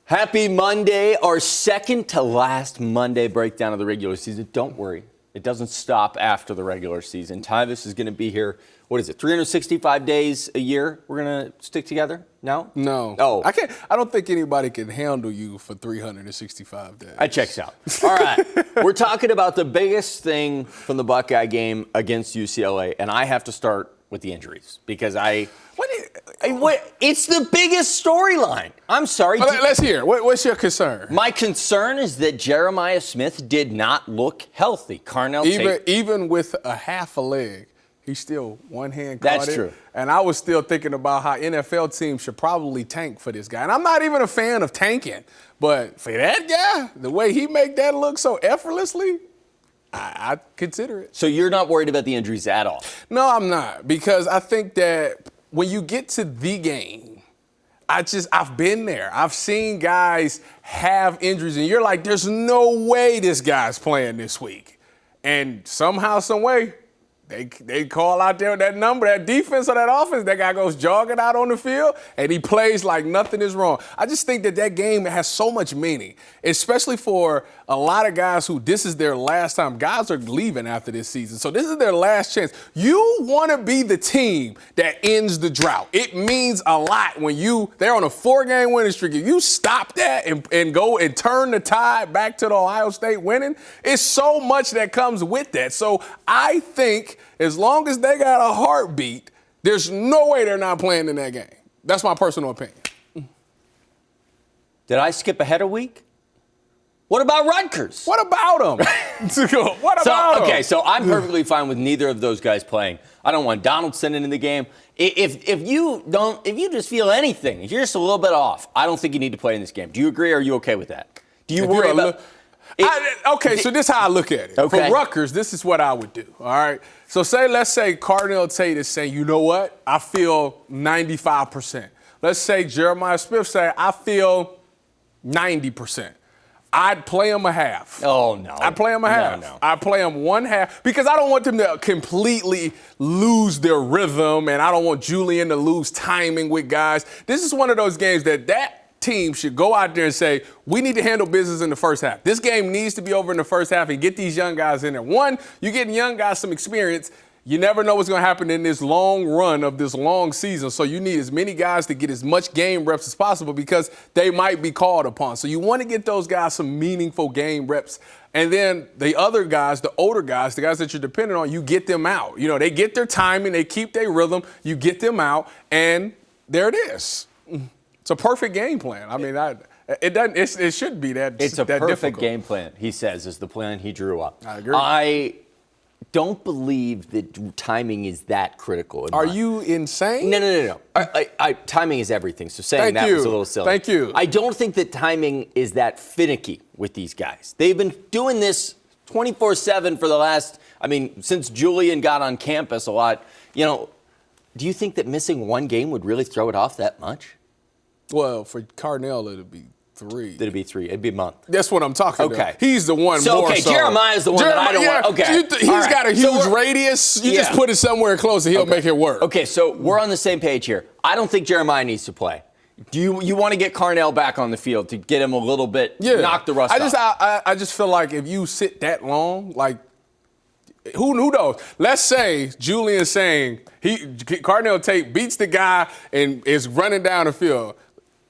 Happy Monday, our second to last Monday breakdown of the regular season. Don't worry, it doesn't stop after the regular season. Tyvis is going to be here, 365 days a year we're going to stick together? No? No. Oh. I don't think anybody can handle you for 365 days. That checks out. All right, we're talking about the biggest thing from the Buckeye game against UCLA, and I have to start with the injuries because it's the biggest storyline. I'm sorry. Let's hear. What's your concern? My concern is that Jeremiah Smith did not look healthy. Carnell Tate. Even with a half a leg, he's still one hand caught That's true. And I was still thinking about how NFL teams should probably tank for this guy. And I'm not even a fan of tanking, but for that guy, the way he make that look so effortlessly, I consider it. So you're not worried about the injuries at all? No, I'm not, because I think that when you get to the game, I've been there. I've seen guys have injuries, and you're like, there's no way this guy's playing this week. And somehow, some way, they call out there that number, that defense or that offense. That guy goes jogging out on the field, and he plays like nothing is wrong. I just think that game has so much meaning, especially for a lot of guys who this is their last time. Guys are leaving after this season, so this is their last chance. You want to be the team that ends the drought. It means a lot when they're on a 4-game winning streak. If you stop that and go and turn the tide back to the Ohio State winning, it's so much that comes with that. So I think as long as they got a heartbeat, there's no way they're not playing in that game. That's my personal opinion. Did I skip ahead a week? What about Rutgers? What about them? What about them? Okay, so I'm perfectly fine with neither of those guys playing. I don't want Donaldson in the game. If you just feel anything, if you're just a little bit off, I don't think you need to play in this game. Do you agree, or are you okay with that? Do you worry about so this is how I look at it. Okay. For Rutgers, this is what I would do, all right? So let's say Carnell Tate is saying, you know what? I feel 95%. Let's say Jeremiah Smith say, I feel 90%. I'd play him a half. Oh, no. I'd play him a half. No. I'd play him one half because I don't want them to completely lose their rhythm, and I don't want Julian to lose timing with guys. This is one of those games that team should go out there and say, we need to handle business in the first half. This game needs to be over in the first half and get these young guys in there. One, you're getting young guys some experience. You never know what's going to happen in this long run of this long season. So you need as many guys to get as much game reps as possible because they might be called upon. So you want to get those guys some meaningful game reps. And then the other guys, the older guys, the guys that you're dependent on, you get them out. You know, they get their timing, they keep their rhythm, you get them out, and there it is. It's a perfect game plan. I mean, it should be that. It's a that perfect difficult. game plan, he says, is the plan he drew up. I agree. I don't believe that timing is that critical. Are you insane? No. Timing is everything, so saying that was a little silly. Thank you. I don't think that timing is that finicky with these guys. They've been doing this 24/7 for the last, since Julian got on campus a lot. Do you think that missing one game would really throw it off that much? Well, for Carnell, it'd be 3. It'd be 3. It'd be a month. That's what I'm talking about. Okay. He's the one so, more okay, so. Jeremiah's the one that I don't want. Okay. He's got a huge radius. You just put it somewhere close and he'll make it work. Okay, so we're on the same page here. I don't think Jeremiah needs to play. Do you want to get Carnell back on the field to get him a little bit, knock the rust off? I just feel like if you sit that long, like, who knows? Let's say Julian's saying Carnell Tate beats the guy and is running down the field.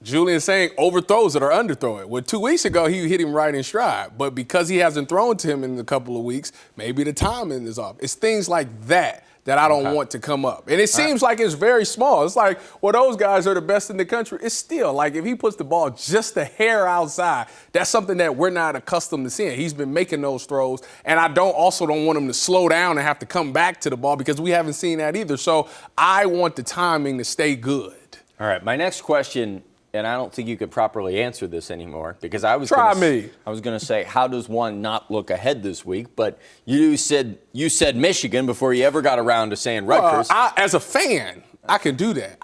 Julian saying overthrows it or underthrow it. Well, 2 weeks ago, he hit him right in stride. But because he hasn't thrown to him in a couple of weeks, maybe the timing is off. It's things like that I don't want to come up. And it seems like it's very small. It's like, well, those guys are the best in the country. It's still like if he puts the ball just a hair outside, that's something that we're not accustomed to seeing. He's been making those throws. And I also don't want him to slow down and have to come back to the ball because we haven't seen that either. So I want the timing to stay good. All right, my next question, and I don't think you could properly answer this anymore because I was going to say, how does one not look ahead this week? But you said Michigan before you ever got around to saying Rutgers. As a fan, I can do that.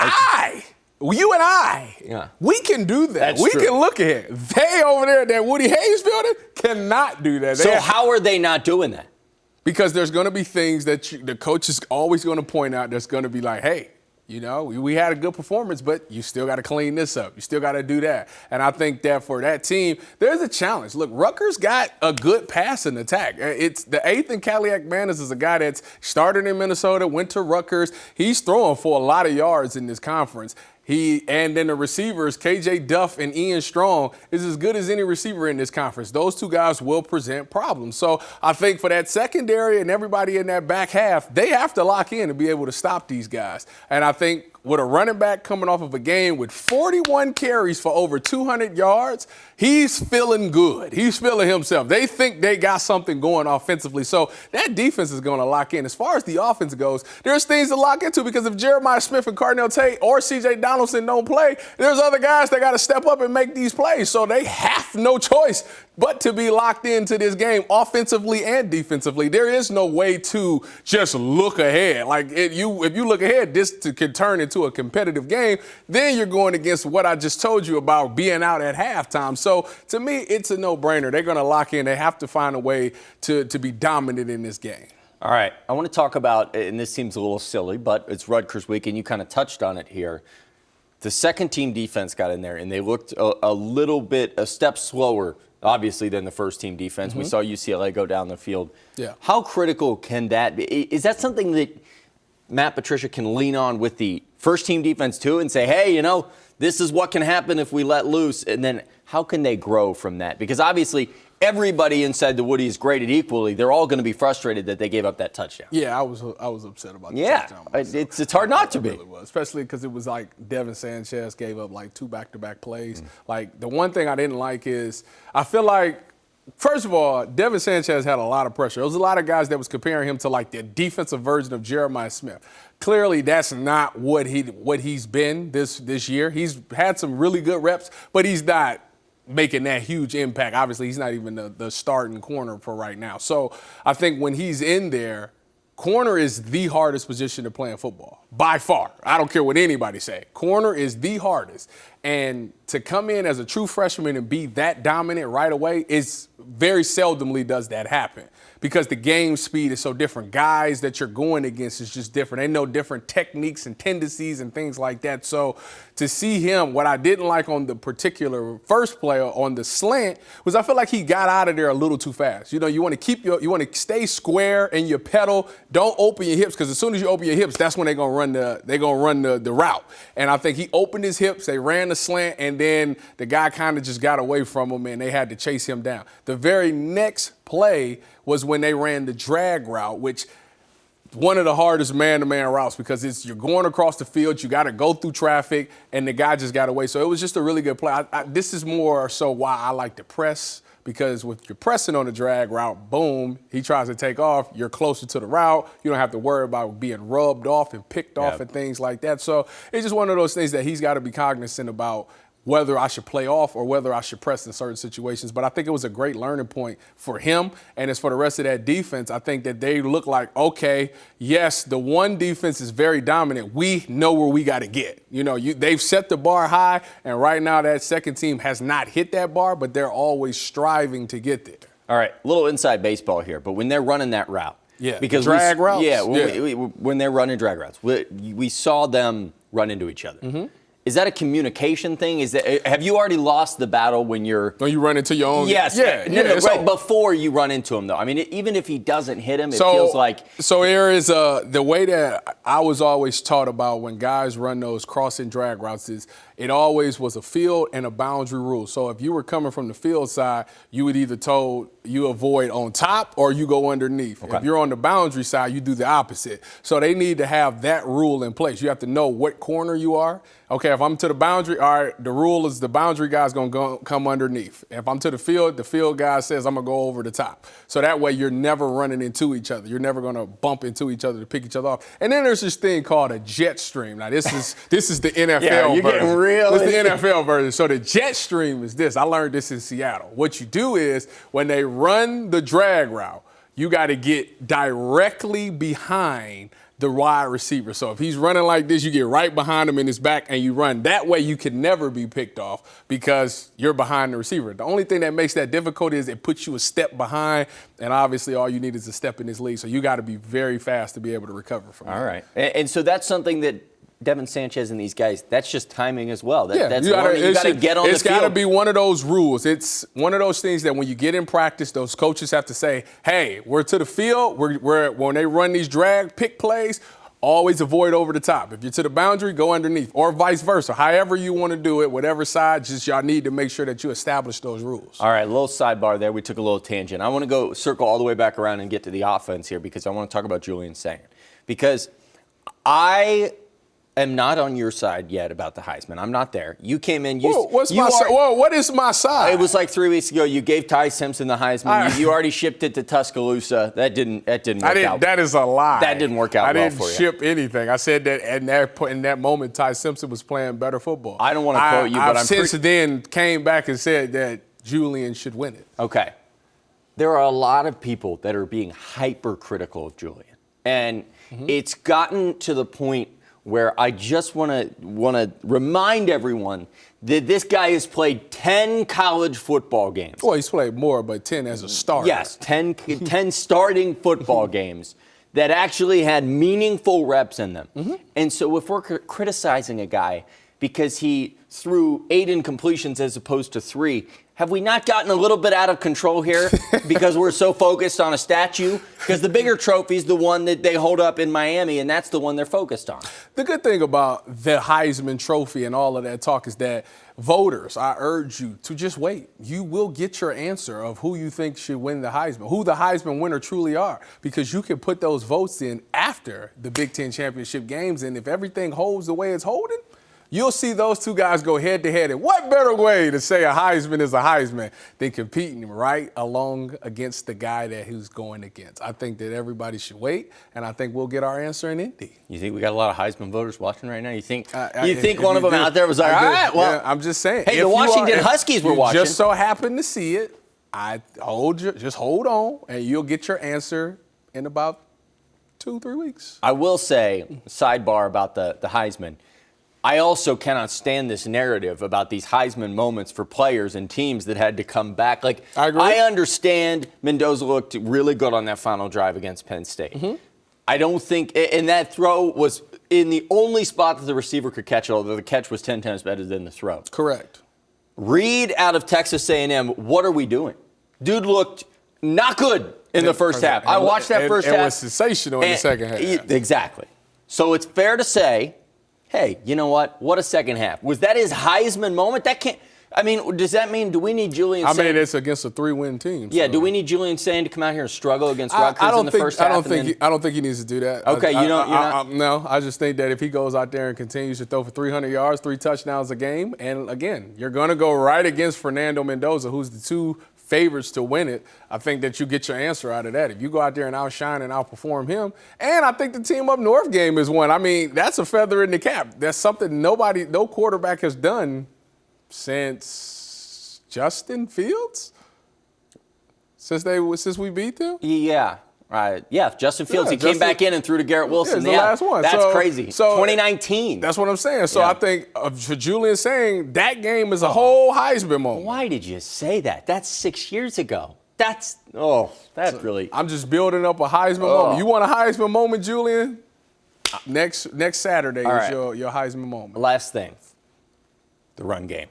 You and I, we can do that. That's true. Can look ahead. They over there at that Woody Hayes building cannot do that. So how are they not doing that? Because there's going to be things that the coach is always going to point out that's going to be like, hey, You know, we had a good performance, but you still got to clean this up. You still got to do that. And I think that for that team, there's a challenge. Look, Rutgers got a good passing attack. It's the 8th in Cadillac Manners is a guy that's started in Minnesota, went to Rutgers. He's throwing for a lot of yards in this conference. And then the receivers, KJ Duff and Ian Strong, is as good as any receiver in this conference. Those two guys will present problems. So I think for that secondary and everybody in that back half, they have to lock in to be able to stop these guys. And I think with a running back coming off of a game with 41 carries for over 200 yards, he's feeling good. He's feeling himself. They think they got something going offensively. So that defense is going to lock in. As far as the offense goes, there's things to lock into because if Jeremiah Smith and Carnell Tate or C.J. Donaldson don't play, there's other guys that got to step up and make these plays. So they have no choice but to be locked into this game offensively and defensively. There is no way to just look ahead. Like if you look ahead, this could turn into a competitive game. Then you're going against what I just told you about being out at halftime. So to me, it's a no-brainer. They're going to lock in. They have to find a way to be dominant in this game. All right, I want to talk about, and this seems a little silly, but it's Rutgers week, and you kind of touched on it here. The second-team defense got in there, and they looked a step slower, obviously, than the first-team defense. Mm-hmm. We saw UCLA go down the field. Yeah. How critical can that be? Is that something that Matt Patricia can lean on with the first-team defense, too, and say, hey, this is what can happen if we let loose? And then how can they grow from that? Because, obviously, everybody inside the Woody is graded equally. They're all going to be frustrated that they gave up that touchdown. Yeah, I was upset about the touchdown. It's hard not to be. Really was, especially because it was like Devin Sanchez gave up like 2 back-to-back plays. Like the one thing I didn't like is I feel like, first of all, Devin Sanchez had a lot of pressure. There was a lot of guys that was comparing him to like the defensive version of Jeremiah Smith. Clearly, that's not what he's been this year. He's had some really good reps, but he's not making that huge impact. Obviously, he's not even the starting corner for right now. So I think when he's in there, corner is the hardest position to play in football, by far. I don't care what anybody say. Corner is the hardest. And to come in as a true freshman and be that dominant right away is very seldomly does that happen because the game speed is so different. Guys that you're going against is just different. They know different techniques and tendencies and things like that. So to see him, what I didn't like on the particular first play on the slant was I feel like he got out of there a little too fast. You want to stay square and your pedal. Don't open your hips because as soon as you open your hips, that's when they're gonna run the route. And I think he opened his hips, they ran the slant, and then the guy kind of just got away from him and they had to chase him down. The very next play was when they ran the drag route, which one of the hardest man-to-man routes because you're going across the field, you got to go through traffic, and the guy just got away. So it was just a really good play. This is more so why I like to press because with you're pressing on the drag route, boom, he tries to take off, you're closer to the route. You don't have to worry about being rubbed off and picked off and things like that. So it's just one of those things that he's got to be cognizant about whether I should play off or whether I should press in certain situations. But I think it was a great learning point for him. And as for the rest of that defense, I think that they look like, okay, yes, the one defense is very dominant. We know where we got to get. They've set the bar high, and right now that second team has not hit that bar, but they're always striving to get there. All right, a little inside baseball here, but when they're running that route. Yeah, because drag routes? Yeah, when they're running drag routes. We saw them run into each other. Mm-hmm. Is that a communication thing? Have you already lost the battle when you're? When you run into your own? Yes. No, right before you run into him, though. I mean, even if he doesn't hit him, it feels like. So there is the way that I was always taught about when guys run those crossing drag routes is it always was a field and a boundary rule. So if you were coming from the field side, you would either told you avoid on top or you go underneath. Okay. If you're on the boundary side, you do the opposite. So they need to have that rule in place. You have to know what corner you are. Okay, if I'm to the boundary, all right, the rule is the boundary guy's going to come underneath. If I'm to the field guy says I'm going to go over the top. So that way you're never running into each other. You're never going to bump into each other to pick each other off. And then there's this thing called a jet stream. Now, this is the NFL you're version. Getting real. This is the NFL version. So the jet stream is this. I learned this in Seattle. What you do is when they run the drag route, you got to get directly behind the wide receiver. So if he's running like this, you get right behind him in his back and you run. That way you can never be picked off because you're behind the receiver. The only thing that makes that difficult is it puts you a step behind, and obviously all you need is a step in this league. So you got to be very fast to be able to recover from that. All right. And so that's something that Devin Sanchez and these guys, that's just timing as well. Yeah, That's you got to get on the field. It's got to be one of those rules. It's one of those things that when you get in practice, those coaches have to say, hey, we're to the field. We're when they run these drag pick plays, always avoid over the top. If you're to the boundary, go underneath, or vice versa. However you want to do it, whatever side, just y'all need to make sure that you establish those rules. All right, a little sidebar there. We took a little tangent. I want to go circle all the way back around and get to the offense here because I want to talk about Julian Sayin. Because I am not on your side yet about the Heisman. I'm not there. You came in. What is my side? It was like 3 weeks ago. You gave Ty Simpson the Heisman. You already shipped it to Tuscaloosa. That didn't work out. That is a lie. That didn't work out well for you. I didn't ship anything. I said that in that moment, Ty Simpson was playing better football. I don't want to quote you, but I'm since then came back and said that Julian should win it. Okay. There are a lot of people that are being hypercritical of Julian. And it's gotten to the point where I just want to remind everyone that this guy has played 10 college football games. Well, he's played more, but 10 as a starter. Yes, 10 starting football games that actually had meaningful reps in them. And so if we're criticizing a guy because he threw 8 incompletions as opposed to 3, have we not gotten a little bit out of control here because we're so focused on a statue? Because the bigger trophy is the one that they hold up in Miami, and that's the one they're focused on. The good thing about the Heisman Trophy and all of that talk is that voters, I urge you to just wait. You will get your answer of who you think should win the Heisman, who the Heisman winner truly are, because you can put those votes in after the Big Ten championship games, and if everything holds the way it's holding, you'll see those two guys go head-to-head. And what better way to say a Heisman is a Heisman than competing right along against the guy that he's going against? I think that everybody should wait, and I think we'll get our answer in Indy. You think we got a lot of Heisman voters watching right now? You think one of them out there was like, all right, well. Yeah, I'm just saying. Hey, the Washington Huskies were watching. Just so happen to see it. Just hold on, and you'll get your answer in about 2-3 weeks. I will say, sidebar about the Heisman, I also cannot stand this narrative about these Heisman moments for players and teams that had to come back. Like, I agree. I understand Mendoza looked really good on that final drive against Penn State. I don't think, and that throw was in the only spot that the receiver could catch it, although the catch was 10 times better than the throw. Correct. Reed out of Texas A&M, what are we doing? Dude looked not good in the first half. I watched that first half. It was sensational in the second half. Exactly. So it's fair to say, hey, you know what? What a second half. Was that his Heisman moment? That can't. I mean, does that mean, do we need Julian Sayin? I mean, it's against a 3-win team. Yeah, so. do we need Julian Sayin to come out here and struggle against Rutgers in the first half? I don't think he needs to do that. Okay, No, I just think that if he goes out there and continues to throw for 300 yards, 3 touchdowns a game, and again, you're going to go right against Fernando Mendoza, who's the 2 favorites to win it. I think that you get your answer out of that. If you go out there and outshine and outperform him, and I think the team up north game is one. I mean, that's a feather in the cap. That's something no quarterback has done since Justin Fields? Since we beat them? Yeah. Right. Yeah, Justin Fields. He came back in and threw to Garrett Wilson. Yeah, the last one. That's crazy. So 2019. That's what I'm saying. So I think for Julian Sayin, that game is a whole Heisman moment. Why did you say that? That's 6 years ago. That's really. I'm just building up a Heisman moment. You want a Heisman moment, Julian? Next Saturday is your Heisman moment. Last thing, the run game.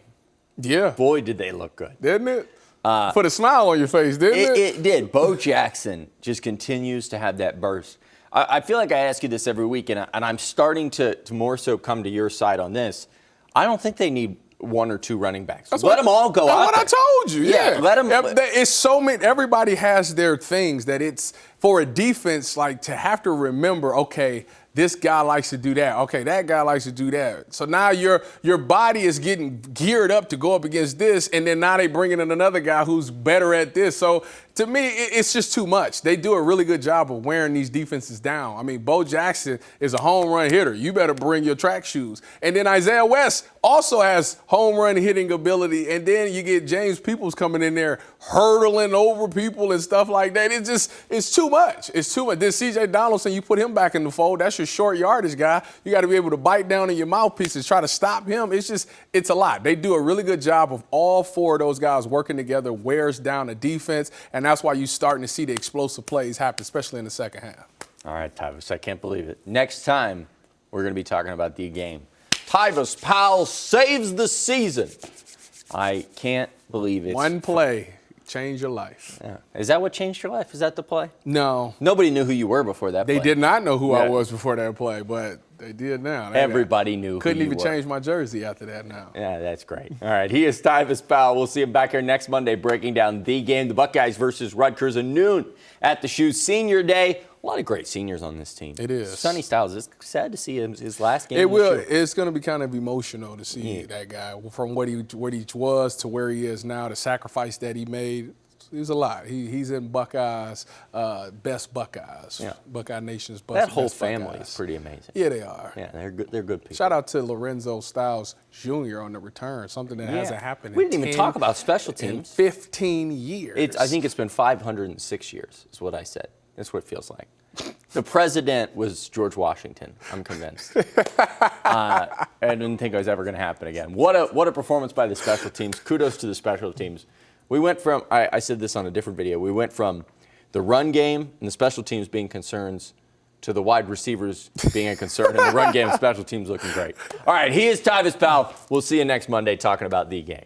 Yeah. Boy, did they look good. Didn't it? Put a smile on your face, didn't it? It did. Bo Jackson just continues to have that burst. I feel like I ask you this every week, and I'm starting to more so come to your side on this. I don't think they need 1 or 2 running backs. Let them all go out there. That's what I told you. Yeah. Let them. It's so many. Everybody has their things that it's for a defense, like to have to remember, okay, this guy likes to do that. Okay, that guy likes to do that. So now your body is getting geared up to go up against this, and then now they bringing in another guy who's better at this. So to me, it's just too much. They do a really good job of wearing these defenses down. I mean, Bo Jackson is a home run hitter. You better bring your track shoes. And then Isaiah West also has home run hitting ability. And then you get James Peoples coming in there hurdling over people and stuff like that. It's too much. It's too much. Then C.J. Donaldson, you put him back in the fold. That's your short yardage guy. You got to be able to bite down in your mouthpieces, try to stop him. It's a lot. They do a really good job of all 4 of those guys working together, wears down the defense, and that's why you're starting to see the explosive plays happen, especially in the second half. All right, Tyvis, I can't believe it. Next time we're going to be talking about the game. Tyvis Powell saves the season. I can't believe it. One play, change your life. Yeah. Is that what changed your life? Is that the play? No. Nobody knew who you were before that play. They did not know who I Yeah. was before that play, but they did now. Everybody knew who Couldn't you even were. change my jersey after that now. Yeah, that's great. All right, he is Tyvis Powell. We'll see him back here next Monday breaking down the game, the Buckeyes versus Rutgers at noon at the Shoe. Senior day. A lot of great seniors on this team. It is. Sonny Styles, it's sad to see his last game. It in the will. Shoe. It's going to be kind of emotional to see that guy from what he was to where he is now. The sacrifice that he made. It was a lot. He's in Buckeyes, best Buckeyes. Yeah. Buckeye Nation's best. That whole best family Buckeyes. is pretty amazing. Yeah, they are. Yeah, they're good. They're good people. Shout out to Lorenzo Styles Jr. on the return. Something that hasn't happened. We in didn't even 10 talk about special in teams. 15 years. I think it's been 506 years, is what I said. That's what it feels like. The president was George Washington, I'm convinced. I didn't think it was ever going to happen again. What a performance by the special teams. Kudos to the special teams. We went from, I said this on a different video, we went from the run game and the special teams being concerns to the wide receivers being a concern and the run game and special teams looking great. All right, he is Tyvis Powell. We'll see you next Monday talking about the game.